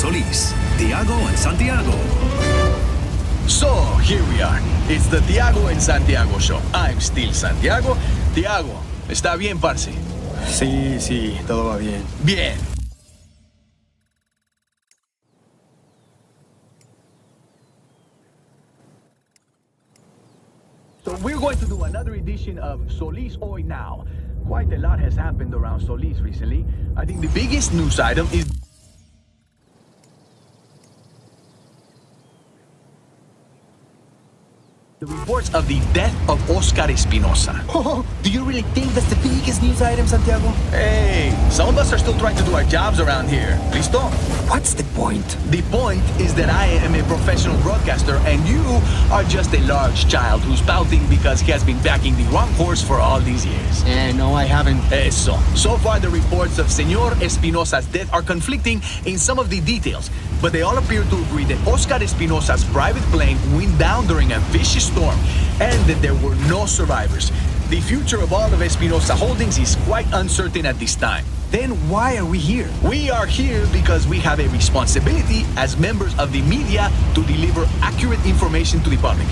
Solís, Tiago and Santiago. So, here we are. It's the Tiago and Santiago show. I'm still Santiago. Tiago, ¿está bien, parce? Sí, todo va bien. Bien. So we're going to do another edition of Solís Hoy Now. Quite a lot has happened around Solís recently. I think the biggest news item is the reports of the death of Oscar Espinosa. Oh, do you really think that's the biggest news item, Santiago? Hey, some of us are still trying to do our jobs around here. Listo? What's the point? The point is that I am a professional broadcaster and you are just a large child who's pouting because he has been backing the wrong horse for all these years. No, I haven't. So far the reports of Señor Espinosa's death are conflicting in some of the details, but they all appear to agree that Oscar Espinosa's private plane went down during a vicious storm and that there were no survivors. The future of all of Espinosa Holdings is quite uncertain at this time. Then why are we here? We are here because we have a responsibility as members of the media to deliver accurate information to the public.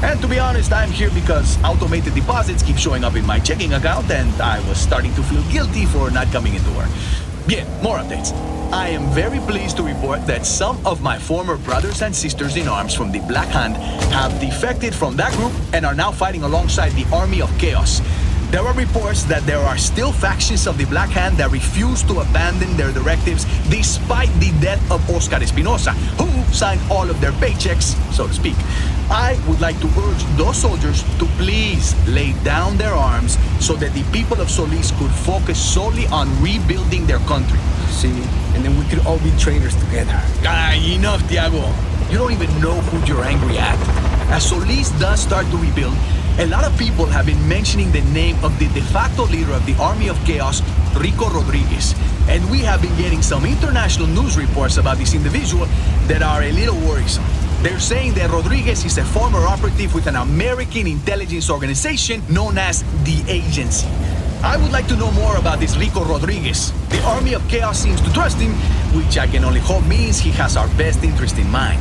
And to be honest, I'm here because automated deposits keep showing up in my checking account and I was starting to feel guilty for not coming into work. Bien, more updates. I am very pleased to report that some of my former brothers and sisters in arms from the Black Hand have defected from that group and are now fighting alongside the Army of Chaos. There are reports that there are still factions of the Black Hand that refuse to abandon their directives despite the death of Oscar Espinosa, who signed all of their paychecks, so to speak. I would like to urge those soldiers to please lay down their arms so that the people of Solís could focus solely on rebuilding their country. See, and then we could all be traitors together. Enough, Tiago. You don't even know who you're angry at. As Solís does start to rebuild, a lot of people have been mentioning the name of the de facto leader of the Army of Chaos, Rico Rodriguez. And we have been getting some international news reports about this individual that are a little worrisome. They're saying that Rodriguez is a former operative with an American intelligence organization known as the Agency. I would like to know more about this Rico Rodriguez. The Army of Chaos seems to trust him, which I can only hope means he has our best interest in mind.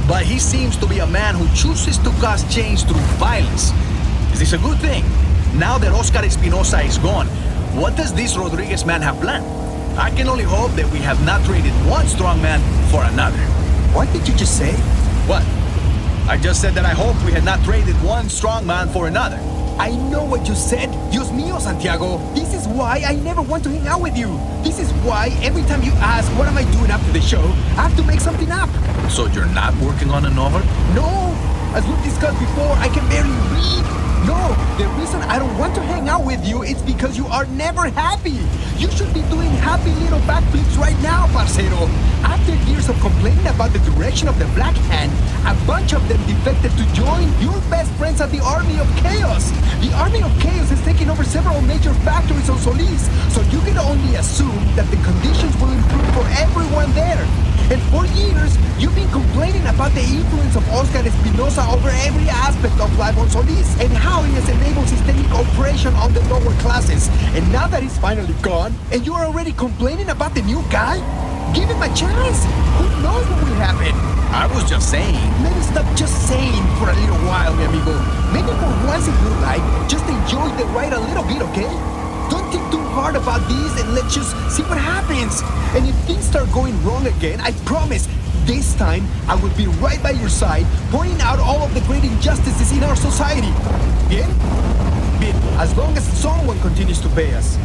But he seems to be a man who chooses to cause change through violence. Is this a good thing? Now that Oscar Espinosa is gone, what does this Rodriguez man have planned? I can only hope that we have not traded one strong man for another. What did you just say? What? I just said that I hope we had not traded one strong man for another. I know what you said. Dios mío, Santiago. This is why I never want to hang out with you. This is why every time you ask what am I doing after the show, I have to make something up. So you're not working on a novel? No. As we discussed before, I can barely read. No, the reason I don't want to hang out with you is because you are never happy. You should be doing happy little backflips right now, parcero. After years of complaining about the direction of the Black Hand, a bunch of them defected to join your best friends at the Army of Chaos. The Army of Chaos is taking over several major factories on Solís, so you can only assume that the conditions will improve for everyone there. And for years, you've been complaining about the influence of Oscar Espinosa over every aspect of life on Solís and how he has enabled systemic oppression on the lower classes. And now that he's finally gone, and you are already complaining about the new guy? Give him a chance. Who knows what will happen? I was just saying. Maybe stop just saying for a little while, mi amigo. Maybe for once in your life, just enjoy the ride a little bit, okay? Don't think too hard about this and let's just see what happens. And if things start going wrong again, I promise, this time I will be right by your side, pointing out all of the great injustices in our society. Bien? Bien, as long as someone continues to pay us.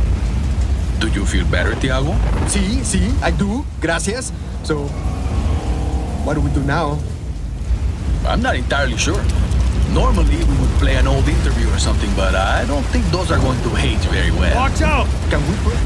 Do you feel better, Tiago? Sí, I do. Gracias. So, what do we do now? I'm not entirely sure. Normally, we would play an old interview or something, but I don't think those are going to age very well. Watch out! Can we put...